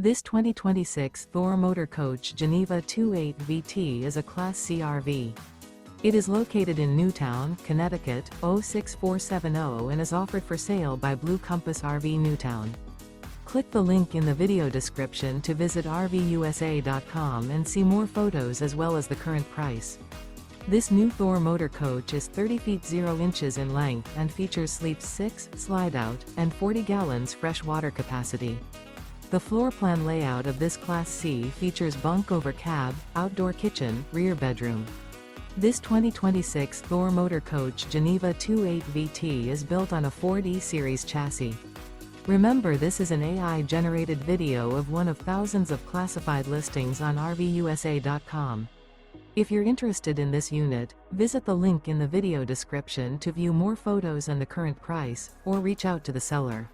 This 2026 Thor Motor Coach Geneva 28 VT is a Class C RV. It is located in Newtown, Connecticut, 06470 and is offered for sale by Blue Compass RV Newtown. Click the link in the video description to visit RVUSA.com and see more photos as well as the current price. This new Thor Motor Coach is 30 feet 0 inches in length and features sleep 6, slide-out, and 40 gallons fresh water capacity. The floor plan layout of this Class C features bunk over cab, outdoor kitchen, rear bedroom. This 2026 Thor Motor Coach Geneva 28 VT is built on a Ford E-Series chassis. Remember, this is an AI-generated video of one of thousands of classified listings on RVUSA.com. If you're interested in this unit, visit the link in the video description to view more photos and the current price, or reach out to the seller.